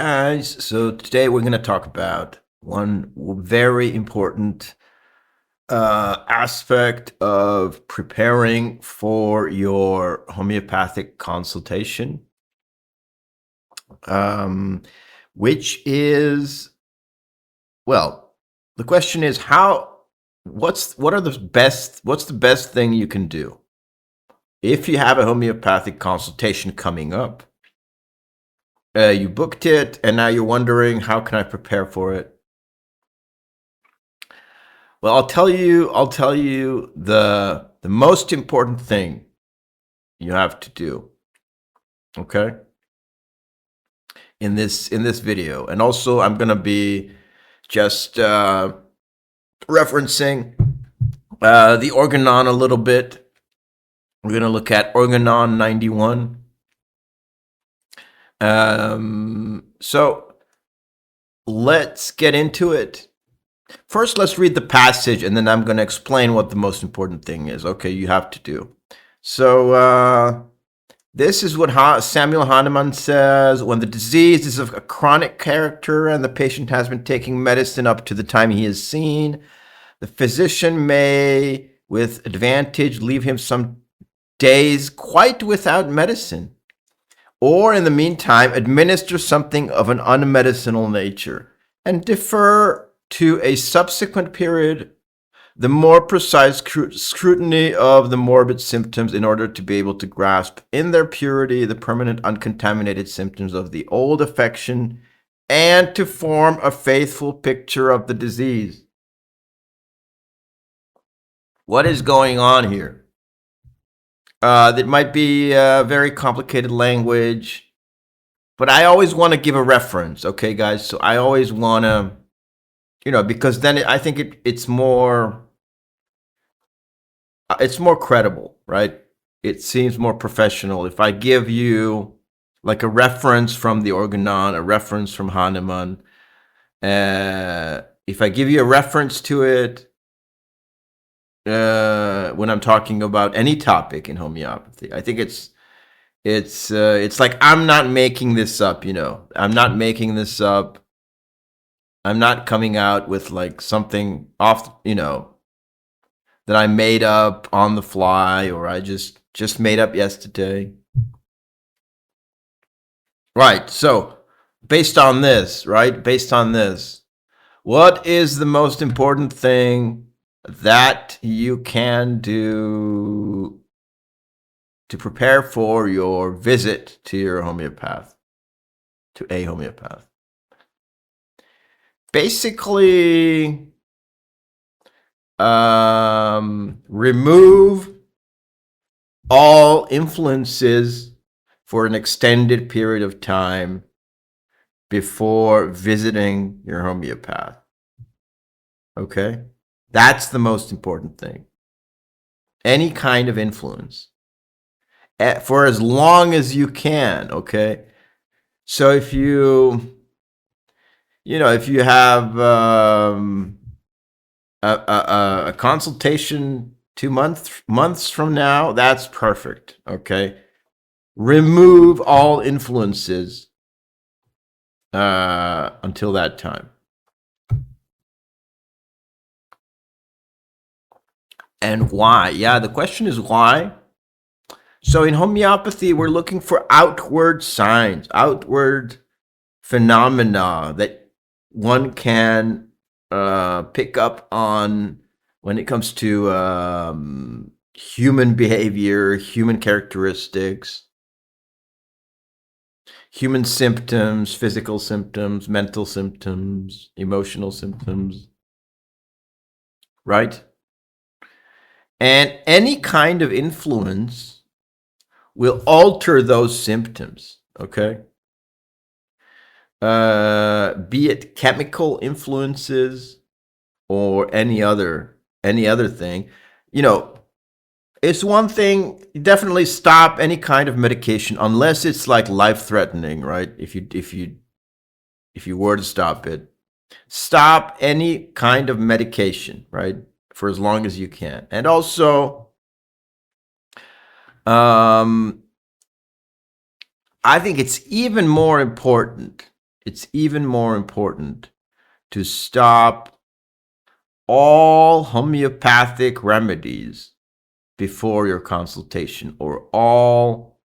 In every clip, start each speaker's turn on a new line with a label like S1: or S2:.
S1: guys. So today we're going to talk about one very important aspect of preparing for your homeopathic consultation, which is, well, the question is what's the best thing you can do if you have a homeopathic consultation coming up? You booked it, and now you're wondering, how can I prepare for it? Well, I'll tell you the most important thing you have to do, okay? In this video, and also I'm gonna be just referencing the Organon a little bit. We're gonna look at Organon 91. So let's get into it. First, let's read the passage, and then I'm going to explain what the most important thing is. Okay, you have to do. So this is what Samuel Hahnemann says. When the disease is of a chronic character and the patient has been taking medicine up to the time he is seen, the physician may, with advantage, leave him some days quite without medicine, or in the meantime administer something of an unmedicinal nature, and defer to a subsequent period the more precise scrutiny of the morbid symptoms in order to be able to grasp in their purity the permanent uncontaminated symptoms of the old affection and to form a faithful picture of the disease. What is going on here? That might be very complicated language, but I always want to give a reference, okay, guys? So I always want to, because then I think it's more credible, right? It seems more professional if I give you like a reference from the Organon, a reference from Hahnemann. If I give you a reference to it, when I'm talking about any topic in homeopathy, I think it's like I'm not making this up, I'm not making this up. I'm not coming out with like something off, that I made up on the fly, or I just made up yesterday. Right. So based on this, what is the most important thing that you can do to prepare for your visit to your homeopath, to a homeopath? Basically, remove all influences for an extended period of time before visiting your homeopath. Okay? That's the most important thing. Any kind of influence. For as long as you can, okay? So if you have a consultation 2 months from now, that's perfect, okay? Remove all influences until that time. And why? Yeah, the question is why. So in homeopathy, we're looking for outward signs, outward phenomena that one can pick up on when it comes to human behavior, human characteristics, human symptoms, physical symptoms, mental symptoms, emotional symptoms, right? And any kind of influence will alter those symptoms, okay? Be it chemical influences or any other thing. It's one thing, definitely stop any kind of medication unless it's like life-threatening, right? If you were to stop it, stop any kind of medication, right? For as long as you can. And also, I think it's even more important it's even more important to stop all homeopathic remedies before your consultation, or all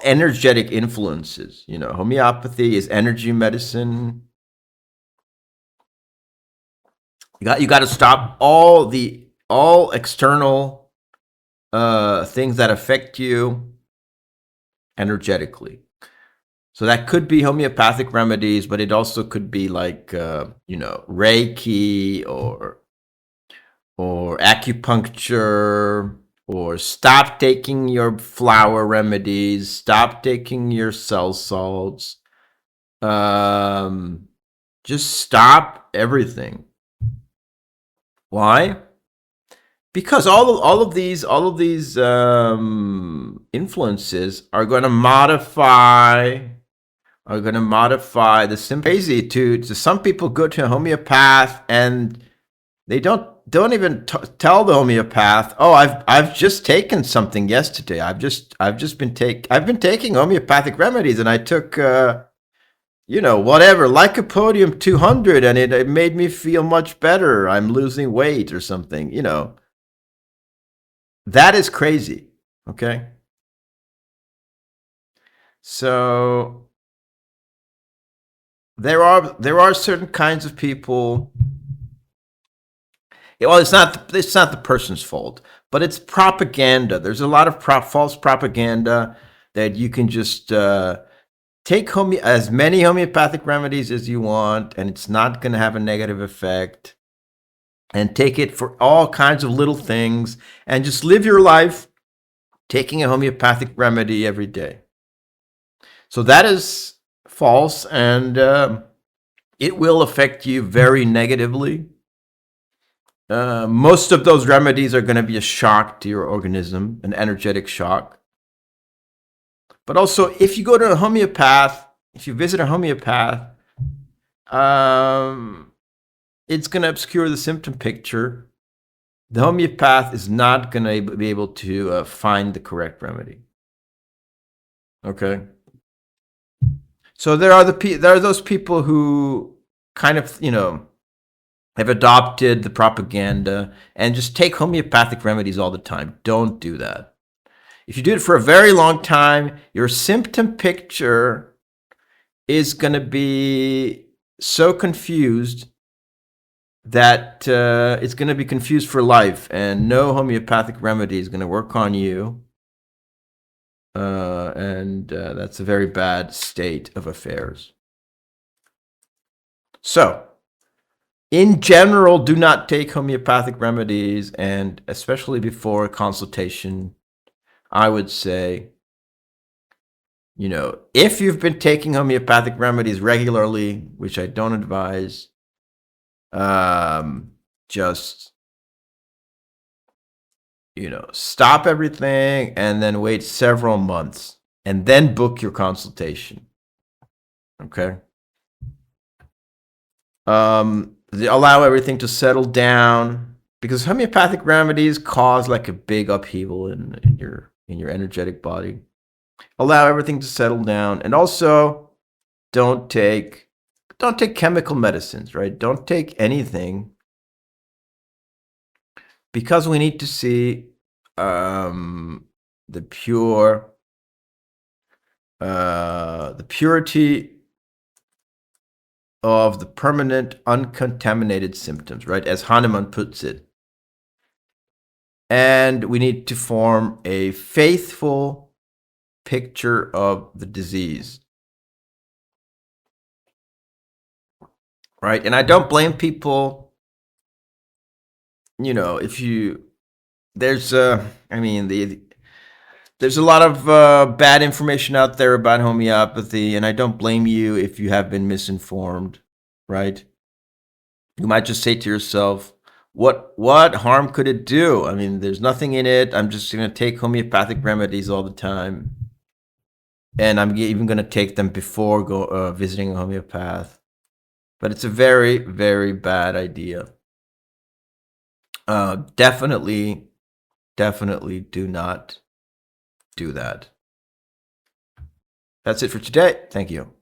S1: energetic influences. You know, homeopathy is energy medicine. You got to stop all external things that affect you energetically. So that could be homeopathic remedies, but it also could be like Reiki or acupuncture, or stop taking your flower remedies, stop taking your cell salts. Just stop everything. Why? Because all of these influences are going to modify the symptoms. Crazy to some people go to a homeopath and they don't even tell the homeopath, "Oh, I've just taken something yesterday. I've been taking homeopathic remedies, and I took whatever, Lycopodium 200, and it made me feel much better. I'm losing weight or something." That is crazy. Okay, so there are certain kinds of people. Well, it's not the person's fault, but it's propaganda. There's a lot of false propaganda that you can just take as many homeopathic remedies as you want, and it's not going to have a negative effect. And take it for all kinds of little things, and just live your life taking a homeopathic remedy every day. So that is false, and it will affect you very negatively. Most of those remedies are going to be a shock to your organism, an energetic shock. But also, if you go to a homeopath, if you visit a homeopath, it's going to obscure the symptom picture. The homeopath is not going to be able to find the correct remedy. Okay. So there are those people who kind of, have adopted the propaganda and just take homeopathic remedies all the time. Don't do that. If you do it for a very long time, your symptom picture is going to be so confused that it's going to be confused for life, and no homeopathic remedy is going to work on you. And that's a very bad state of affairs. So, in general, do not take homeopathic remedies, and especially before a consultation, I would say, if you've been taking homeopathic remedies regularly, which I don't advise, just, stop everything and then wait several months and then book your consultation. Okay? Allow everything to settle down, because homeopathic remedies cause like a big upheaval in your energetic body. Allow everything to settle down, and also don't take chemical medicines, right? Don't take anything, because we need to see the purity of the permanent uncontaminated symptoms, right? As Hahnemann puts it. And we need to form a faithful picture of the disease, right? And I don't blame people, if there's there's a lot of bad information out there about homeopathy, and I don't blame you if you have been misinformed, right? You might just say to yourself, what harm could it do? I mean, there's nothing in it. I'm just going to take homeopathic remedies all the time, and I'm even going to take them before visiting a homeopath. But it's a very, very bad idea. Definitely do not do that. That's it for today. Thank you.